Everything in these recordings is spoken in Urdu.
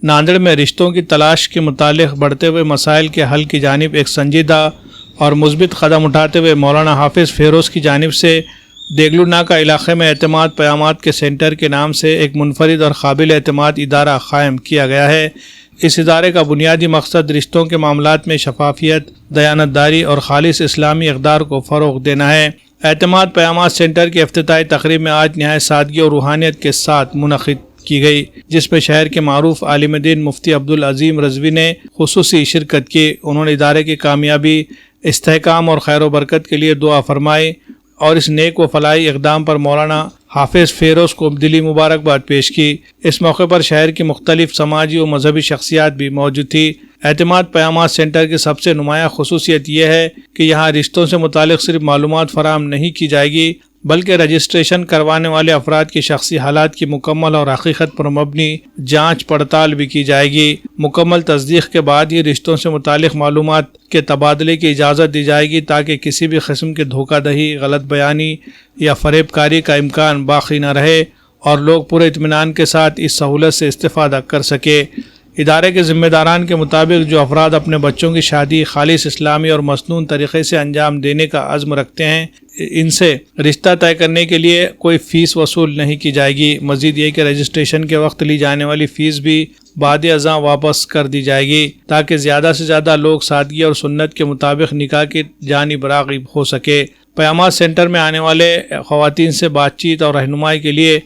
ناندیڑ میں رشتوں کی تلاش کے متعلق بڑھتے ہوئے مسائل کے حل کی جانب ایک سنجیدہ اور مثبت قدم اٹھاتے ہوئے مولانا حافظ فیروز کی جانب سے دیگلو ناکہ علاقے میں اعتماد پیامات کے سینٹر کے نام سے ایک منفرد اور قابل اعتماد ادارہ قائم کیا گیا ہے۔ اس ادارے کا بنیادی مقصد رشتوں کے معاملات میں شفافیت، دیانتداری اور خالص اسلامی اقدار کو فروغ دینا ہے۔ اعتماد پیامات سینٹر کی افتتاحی تقریب میں آج نہایت سادگی اور روحانیت کے ساتھ منعقد کی گئی، جس میں شہر کے معروف عالم دین مفتی عبدالعظیم رضوی نے خصوصی شرکت کی۔ انہوں نے ادارے کی کامیابی، استحکام اور خیر و برکت کے لیے دعا فرمائی اور اس نیک و فلاحی اقدام پر مولانا حافظ فیروز کو دلی مبارکباد پیش کی۔ اس موقع پر شہر کی مختلف سماجی و مذہبی شخصیات بھی موجود تھی۔ اعتماد پیامات سینٹر کی سب سے نمایاں خصوصیت یہ ہے کہ یہاں رشتوں سے متعلق صرف معلومات فراہم نہیں کی جائے گی، بلکہ رجسٹریشن کروانے والے افراد کی شخصی حالات کی مکمل اور حقیقت پر مبنی جانچ پڑتال بھی کی جائے گی۔ مکمل تصدیق کے بعد ہی رشتوں سے متعلق معلومات کے تبادلے کی اجازت دی جائے گی تاکہ کسی بھی قسم کے دھوکہ دہی، غلط بیانی یا فریب کاری کا امکان باقی نہ رہے اور لوگ پورے اطمینان کے ساتھ اس سہولت سے استفادہ کر سکے۔ ادارے کے ذمہ داران کے مطابق جو افراد اپنے بچوں کی شادی خالص اسلامی اور مسنون طریقے سے انجام دینے کا عزم رکھتے ہیں، ان سے رشتہ طے کرنے کے لیے کوئی فیس وصول نہیں کی جائے گی۔ مزید یہ کہ رجسٹریشن کے وقت لی جانے والی فیس بھی بعد ازاں واپس کر دی جائے گی تاکہ زیادہ سے زیادہ لوگ سادگی اور سنت کے مطابق نکاح کی جانب راغب ہو سکے۔ پیامات سینٹر میں آنے والے خواتین سے بات چیت اور رہنمائی کے لیے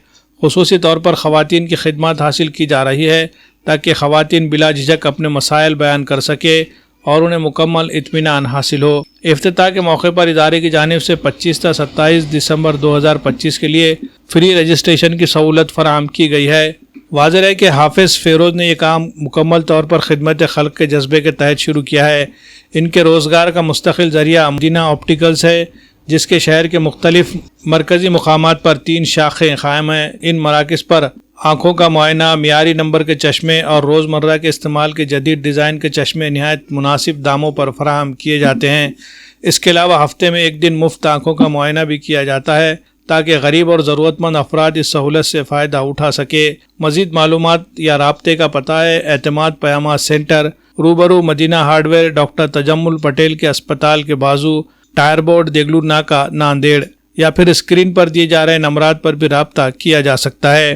خصوصی طور پر خواتین کی خدمات حاصل کی جا رہی ہے تاکہ خواتین بلا جھجک اپنے مسائل بیان کر سکے اور انہیں مکمل اطمینان حاصل ہو۔ افتتاح کے موقع پر ادارے کی جانب سے 25 تا 27 دسمبر 2025 کے لیے فری رجسٹریشن کی سہولت فراہم کی گئی ہے۔ واضح ہے کہ حافظ فیروز نے یہ کام مکمل طور پر خدمت خلق کے جذبے کے تحت شروع کیا ہے۔ ان کے روزگار کا مستقل ذریعہ مدینہ آپٹیکلز ہے، جس کے شہر کے مختلف مرکزی مقامات پر 3 شاخیں قائم ہیں۔ ان مراکز پر آنکھوں کا معائنہ، معیاری نمبر کے چشمے اور روزمرہ کے استعمال کے جدید ڈیزائن کے چشمے نہایت مناسب داموں پر فراہم کیے جاتے ہیں۔ اس کے علاوہ ہفتے میں 1 دن مفت آنکھوں کا معائنہ بھی کیا جاتا ہے تاکہ غریب اور ضرورت مند افراد اس سہولت سے فائدہ اٹھا سکے۔ مزید معلومات یا رابطے کا پتہ ہے: اعتماد پیامات سینٹر، روبرو Madina hardware, doctor Tajammul Patel کے اسپتال کے بازو، ٹائر بورڈ، دیگلو ناکہ، ناندیڑ، یا پھر اسکرین پر دیے جا رہے نمبرات پر بھی رابطہ کیا جا سکتا ہے۔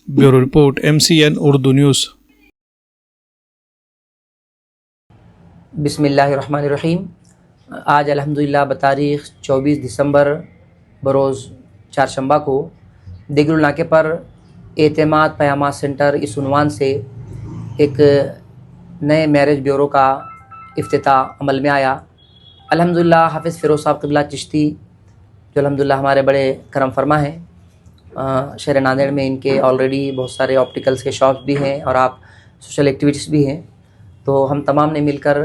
Bureau report, MCN Urdu news. بسم اللہ الرحمن الرحیم۔ آج الحمدللہ بتاریخ 24 دسمبر بروز چہارشنبہ کو دیگلو ناکے پر اعتماد پیامات سینٹر اس عنوان سے ایک نئے میرج بیورو کا افتتاح عمل میں آیا۔ الحمدللہ حافظ فیروز صاحب قبلہ چشتی جو الحمدللہ ہمارے بڑے کرم فرما ہیں، شہر ناندیڑ میں ان کے آلریڈی بہت سارے آپٹیکلز کے شاپس بھی ہیں اور آپ سوشل ایکٹیویٹیز بھی ہیں، تو ہم تمام نے مل کر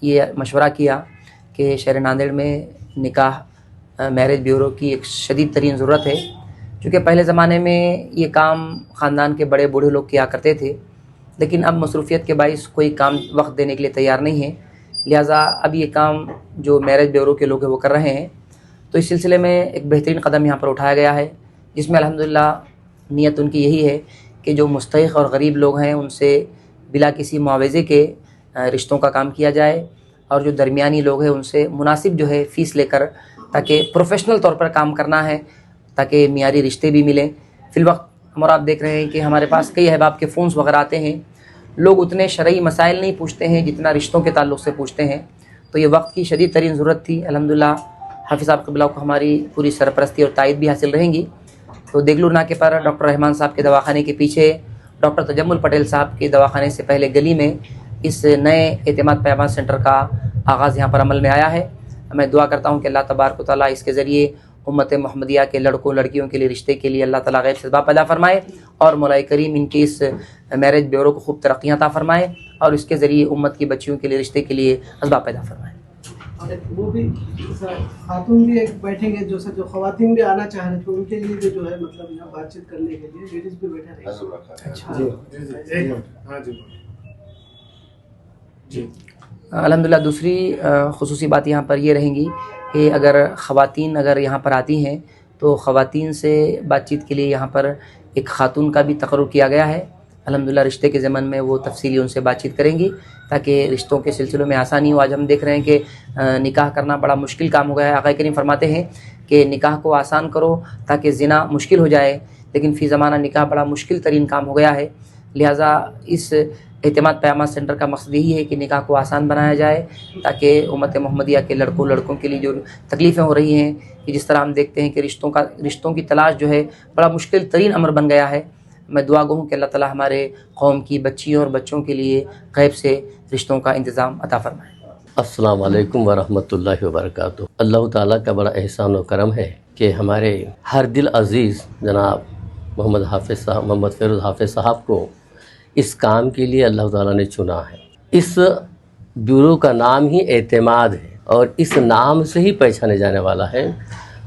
یہ مشورہ کیا کہ شہر ناندیڑ میں نکاح میرج بیورو کی ایک شدید ترین ضرورت ہے، کیونکہ پہلے زمانے میں یہ کام خاندان کے بڑے بوڑھے لوگ کیا کرتے تھے، لیکن اب مصروفیت کے باعث کوئی کام وقت دینے کے لیے تیار نہیں ہے، لہٰذا اب یہ کام جو میرج بیورو کے لوگ ہیں وہ کر رہے ہیں۔ تو اس سلسلے میں ایک بہترین قدم یہاں پر اٹھایا گیا ہے، جس میں الحمدللہ نیت ان کی یہی ہے کہ جو مستحق اور غریب لوگ ہیں ان سے بلا کسی معاوضے کے رشتوں کا کام کیا جائے، اور جو درمیانی لوگ ہیں ان سے مناسب جو ہے فیس لے کر، تاکہ پروفیشنل طور پر کام کرنا ہے، تاکہ معیاری رشتے بھی ملیں۔ فی الوقت ہمارا آپ دیکھ رہے ہیں کہ ہمارے پاس کئی احباب کے فونز وغیرہ آتے ہیں، لوگ اتنے شرعی مسائل نہیں پوچھتے ہیں جتنا رشتوں کے تعلق سے پوچھتے ہیں، تو یہ وقت کی شدید ترین ضرورت تھی۔ الحمدللہ حافظ صاحب قبلہ کو ہماری پوری سرپرستی اور تائید بھی حاصل رہیں گی۔ تو دیگلو ناکے پر ڈاکٹر رحمان صاحب کے دواخانے کے پیچھے ڈاکٹر تجمل پٹیل صاحب کے دواخانے سے پہلے گلی میں اس نئے اعتماد پیامات سینٹر کا آغاز یہاں پر عمل میں آیا ہے۔ میں دعا کرتا ہوں کہ اللہ تبارک و تعالیٰ اس کے ذریعے امت محمدیہ کے لڑکوں لڑکیوں کے لیے رشتے کے لیے اللہ تعالیٰ غیب سے اسباب پیدا فرمائے، اور مولا کریم ان کی اس میرج بیورو کو خوب ترقیاں عطا فرمائے، اور اس کے ذریعے امت کی بچیوں کے لیے رشتے کے لیے اسباب پیدا فرمائے۔ اور وہ بھی خاتون بھی ایک بیٹھیں گے، جو خواتین بھی آنا چاہ رہے تو ان کے لیے بھی جو ہے مطلب یہاں بات چیت کرنے کے لیے لیڈیز بھی بیٹھے رہے۔ الحمدللہ دوسری خصوصی بات یہاں پر یہ رہیں گی کہ اگر خواتین یہاں پر آتی ہیں تو خواتین سے بات چیت کے لیے یہاں پر ایک خاتون کا بھی تقرر کیا گیا ہے، الحمدللہ رشتے کے ضمن میں وہ تفصیلی ان سے بات چیت کریں گی تاکہ رشتوں کے سلسلوں میں آسانی ہو. آج ہم دیکھ رہے ہیں کہ نکاح کرنا بڑا مشکل کام ہو گیا ہے. آقا کریم فرماتے ہیں کہ نکاح کو آسان کرو تاکہ زنا مشکل ہو جائے، لیکن فی زمانہ نکاح بڑا مشکل ترین کام ہو گیا ہے. لہٰذا اس اعتماد پیامہ سینٹر کا مقصد یہی ہے کہ نکاح کو آسان بنایا جائے تاکہ امت محمدیہ کے لڑکوں کے لیے جو تکلیفیں ہو رہی ہیں کہ جس طرح ہم دیکھتے ہیں کہ رشتوں کی تلاش جو ہے بڑا مشکل ترین امر بن گیا ہے. میں دعا گو ہوں کہ اللہ تعالی ہمارے قوم کی بچیوں اور بچوں کے لیے غیب سے رشتوں کا انتظام عطا فرمائے. السلام علیکم ورحمۃ اللہ وبرکاتہ. اللہ تعالیٰ کا بڑا احسان و کرم ہے کہ ہمارے ہر دل عزیز جناب محمد فیروز حافظ صاحب کو اس کام کے لیے اللہ تعالیٰ نے چنا ہے. اس بیورو کا نام ہی اعتماد ہے اور اس نام سے ہی پہچانے جانے والا ہے،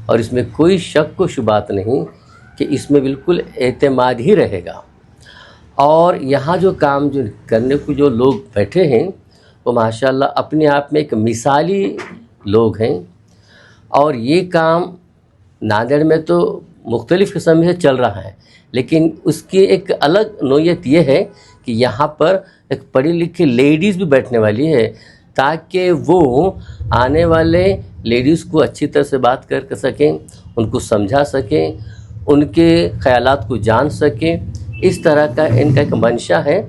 اور اس میں کوئی شک و شبہات نہیں کہ اس میں بالکل اعتماد ہی رہے گا. اور یہاں جو کام جو کرنے کو جو لوگ بیٹھے ہیں وہ ماشاءاللہ اپنے آپ میں ایک مثالی لوگ ہیں. اور یہ کام ناندیڑ میں تو مختلف قسم سے چل رہا ہے، لیکن اس کی ایک الگ نوعیت یہ ہے کہ یہاں پر ایک پڑھی لکھی لیڈیز بھی بیٹھنے والی ہے تاکہ وہ آنے والے لیڈیز کو اچھی طرح سے بات کر سکیں، ان کو سمجھا سکیں، ان کے خیالات کو جان سکیں. اس طرح کا ان کا ایک منشا ہے.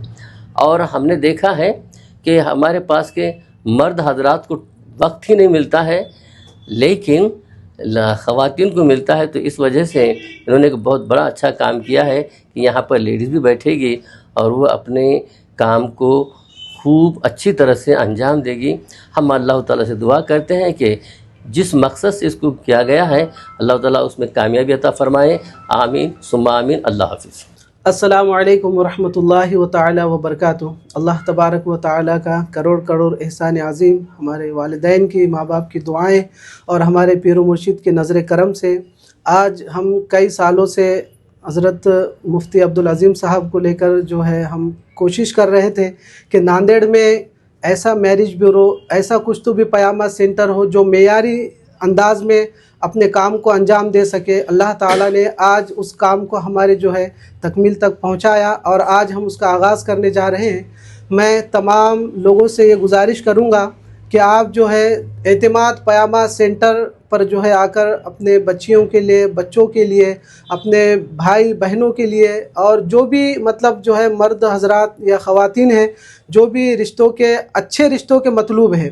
اور ہم نے دیکھا ہے کہ ہمارے پاس کے مرد حضرات کو وقت ہی نہیں ملتا ہے، لیکن خواتین کو ملتا ہے. تو اس وجہ سے انہوں نے ایک بہت بڑا اچھا کام کیا ہے کہ یہاں پر لیڈیز بھی بیٹھے گی اور وہ اپنے کام کو خوب اچھی طرح سے انجام دے گی. ہم اللہ تعالیٰ سے دعا کرتے ہیں کہ جس مقصد سے اس کو کیا گیا ہے اللہ تعالیٰ اس میں کامیابی عطا فرمائے. آمین ثم آمین. اللہ حافظ. السلام علیکم ورحمۃ اللہ تعالی وبرکاتہ. اللہ تبارک و تعالی کا کروڑ کروڑ احسان عظیم ہمارے والدین کی، ماں باپ کی دعائیں اور ہمارے پیر و مرشد کے نظر کرم سے آج ہم کئی سالوں سے حضرت مفتی عبدالعظیم صاحب کو لے کر جو ہے ہم کوشش کر رہے تھے کہ ناندیڑ میں ایسا میرج بیورو، ایسا کچھ تو بھی پیامہ سینٹر ہو جو معیاری انداز میں اپنے کام کو انجام دے سکے. اللہ تعالیٰ نے آج اس کام کو ہمارے جو ہے تکمیل تک پہنچایا اور آج ہم اس کا آغاز کرنے جا رہے ہیں. میں تمام لوگوں سے یہ گزارش کروں گا کہ آپ جو ہے اعتماد پیامہ سینٹر پر جو ہے آ کر اپنے بچیوں کے لیے، بچوں کے لیے، اپنے بھائی بہنوں کے لیے اور جو بھی مطلب جو ہے مرد حضرات یا خواتین ہیں جو بھی اچھے رشتوں کے مطلوب ہیں،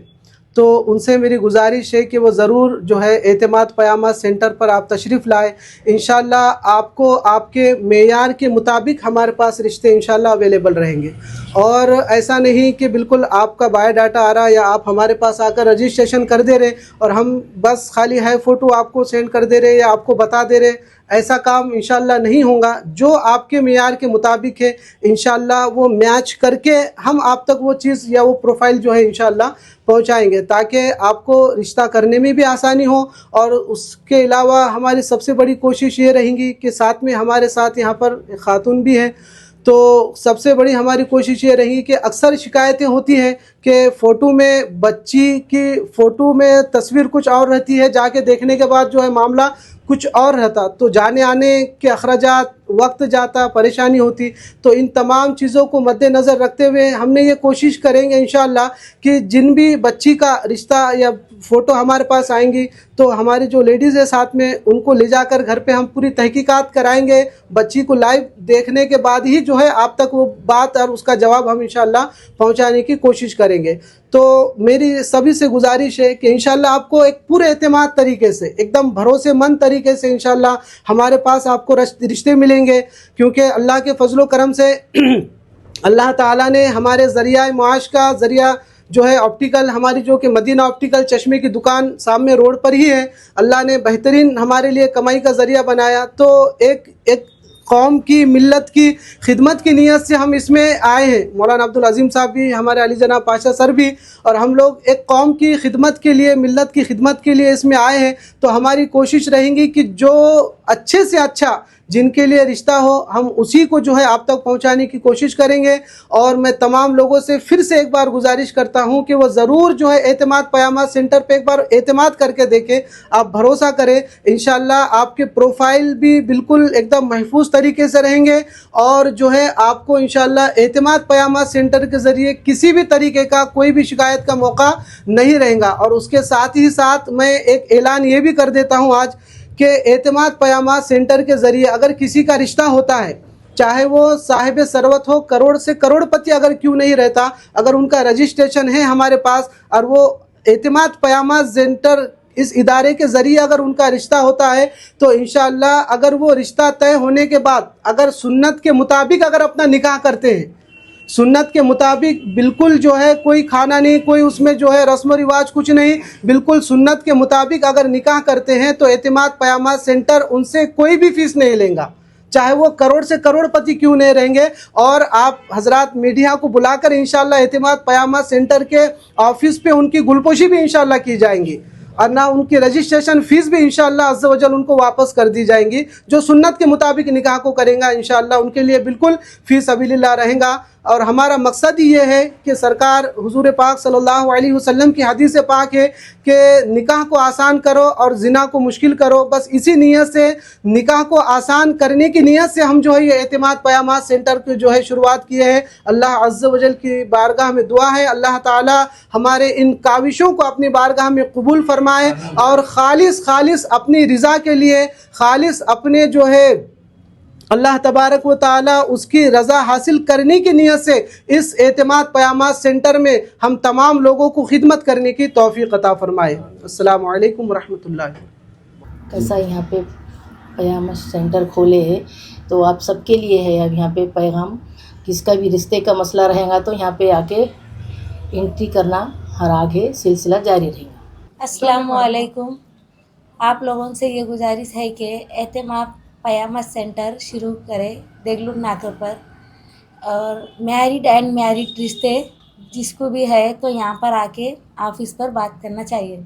تو ان سے میری گزارش ہے کہ وہ ضرور جو ہے اعتماد پیامہ سینٹر پر آپ تشریف لائیں. انشاءاللہ آپ کو آپ کے معیار کے مطابق ہمارے پاس رشتے انشاءاللہ اویلیبل رہیں گے. اور ایسا نہیں کہ بالکل آپ کا بایو ڈاٹا آ رہا یا آپ ہمارے پاس آ کر رجسٹریشن کر دے رہے اور ہم بس خالی ہے فوٹو آپ کو سینڈ کر دے رہے یا آپ کو بتا دے رہے. ایسا کام انشاءاللہ نہیں ہوگا. جو آپ کے معیار کے مطابق ہے انشاءاللہ وہ میچ کر کے ہم آپ تک وہ چیز یا وہ پروفائل جو ہے انشاءاللہ پہنچائیں گے تاکہ آپ کو رشتہ کرنے میں بھی آسانی ہو. اور اس کے علاوہ ہماری سب سے بڑی کوشش یہ رہیں گی کہ ساتھ میں ہمارے ساتھ یہاں پر خاتون بھی ہے، تو سب سے بڑی ہماری کوشش یہ رہی کہ اکثر شکایتیں ہوتی ہیں کہ فوٹو میں بچی کی فوٹو میں تصویر کچھ اور رہتی ہے، جا کے دیکھنے کے بعد جو ہے معاملہ کچھ اور رہتا، تو جانے آنے کے اخراجات، وقت جاتا، پریشانی ہوتی. تو ان تمام چیزوں کو مد نظر رکھتے ہوئے ہم نے یہ کوشش کریں گے انشاءاللہ کہ جن بھی بچی کا رشتہ یا فوٹو ہمارے پاس آئیں گی تو ہماری جو لیڈیز ہے ساتھ میں ان کو لے جا کر گھر پہ ہم پوری تحقیقات کرائیں گے. بچی کو لائیو دیکھنے کے بعد ہی جو ہے آپ تک وہ بات اور اس کا جواب ہم انشاءاللہ پہنچانے کی کوشش کریں گے. تو میری سبھی سے گزارش ہے کہ انشاءاللہ آپ کو ایک پورے اعتماد طریقے سے، ایک دم بھروسے مند طریقے سے انشاءاللہ ہمارے پاس آپ کو رشتے ملیں گے، کیونکہ اللہ کے فضل و کرم سے اللہ تعالیٰ نے ہمارے ذریعہ معاش کا ذریعہ جو ہے آپٹیکل، ہماری جو کہ مدینہ آپٹیکل چشمے کی دکان سامنے روڈ پر ہی ہے، اللہ نے بہترین ہمارے لیے کمائی کا ذریعہ بنایا. تو ایک قوم کی، ملت کی خدمت کی نیت سے ہم اس میں آئے ہیں. مولانا عبدالعظیم صاحب بھی، ہمارے علی جناب پاشا سر بھی، اور ہم لوگ ایک قوم کی خدمت کے لیے، ملت کی خدمت کے لیے اس میں آئے ہیں. تو ہماری کوشش رہیں گی کہ جو اچھے سے اچھا جن کے لیے رشتہ ہو ہم اسی کو جو ہے آپ تک پہنچانے کی کوشش کریں گے. اور میں تمام لوگوں سے پھر سے ایک بار گزارش کرتا ہوں کہ وہ ضرور جو ہے اعتماد پیامات سینٹر پہ ایک بار اعتماد کر کے دیکھیں. آپ بھروسہ کریں, انشاءاللہ آپ کے پروفائل بھی بالکل ایک دم محفوظ طریقے سے رہیں گے, اور جو ہے آپ کو انشاءاللہ اعتماد پیامات سینٹر کے ذریعے کسی بھی طریقے کا کوئی بھی شکایت کا موقع نہیں رہے گا. اور اس کے ساتھ ہی ساتھ میں ایک اعلان یہ بھی کر دیتا ہوں آج کہ اعتماد پیامات سینٹر کے ذریعے اگر کسی کا رشتہ ہوتا ہے, چاہے وہ صاحب ثروت ہو, کروڑ سے کروڑ پتی اگر کیوں نہیں رہتا, اگر ان کا رجسٹریشن ہے ہمارے پاس اور وہ اعتماد پیامات سینٹر اس ادارے کے ذریعے اگر ان کا رشتہ ہوتا ہے, تو انشاءاللہ اگر وہ رشتہ طے ہونے کے بعد اگر سنت کے مطابق اگر اپنا نکاح کرتے ہیں, سنت کے مطابق بالکل جو ہے کوئی کھانا نہیں, کوئی اس میں جو ہے رسم و رواج کچھ نہیں, بالکل سنت کے مطابق اگر نکاح کرتے ہیں تو اعتماد پیامات سینٹر ان سے کوئی بھی فیس نہیں لیں گا, چاہے وہ کروڑ سے کروڑ پتی کیوں نہیں رہیں گے. اور آپ حضرات میڈیا کو بلا کر انشاءاللہ اعتماد پیامات سینٹر کے آفس پہ ان کی گلپوشی بھی انشاءاللہ کی جائیں گی, اور نہ ان کی رجسٹریشن فیس بھی انشاءاللہ عز و جل ان کو واپس کر دی جائیں گی. جو سنت کے مطابق نکاح کو کریں گا انشاءاللہ ان کے لیے بالکل فی سبیل اللہ رہیں گا. اور ہمارا مقصد یہ ہے کہ سرکار حضور پاک صلی اللہ علیہ وسلم کی حدیث پاک ہے کہ نکاح کو آسان کرو اور زنا کو مشکل کرو. بس اسی نیت سے, نکاح کو آسان کرنے کی نیت سے ہم جو ہے یہ اعتماد پیامات سینٹر کی جو ہے شروعات کیے ہیں. اللہ عز و جل کی بارگاہ میں دعا ہے اللہ تعالی ہمارے ان کاوشوں کو اپنی بارگاہ میں قبول فرمائے, اور خالص اپنی رضا کے لیے, خالص اپنے جو ہے اللہ تبارک و تعالی اس کی رضا حاصل کرنے کی نیت سے اس اعتماد پیامات سینٹر میں ہم تمام لوگوں کو خدمت کرنے کی توفیق عطا فرمائے. السلام علیکم ورحمۃ اللہ. کیسا یہاں پہ پیامات سینٹر کھولے ہے تو آپ سب کے لیے ہے. اب یہاں پہ پیغام کس کا بھی رشتے کا مسئلہ رہے گا تو یہاں پہ آ کے انٹری کرنا ہر آگے سلسلہ جاری رہے گا. السلام علیکم. آپ لوگوں سے یہ گزارش ہے کہ اعتماد پیامات سینٹر شروع کرے دیگلور ناکے پر, اور میرڈ اینڈ میرڈ رشتے جس کو بھی ہے تو یہاں پر آ کے آفس پر بات کرنا چاہیے.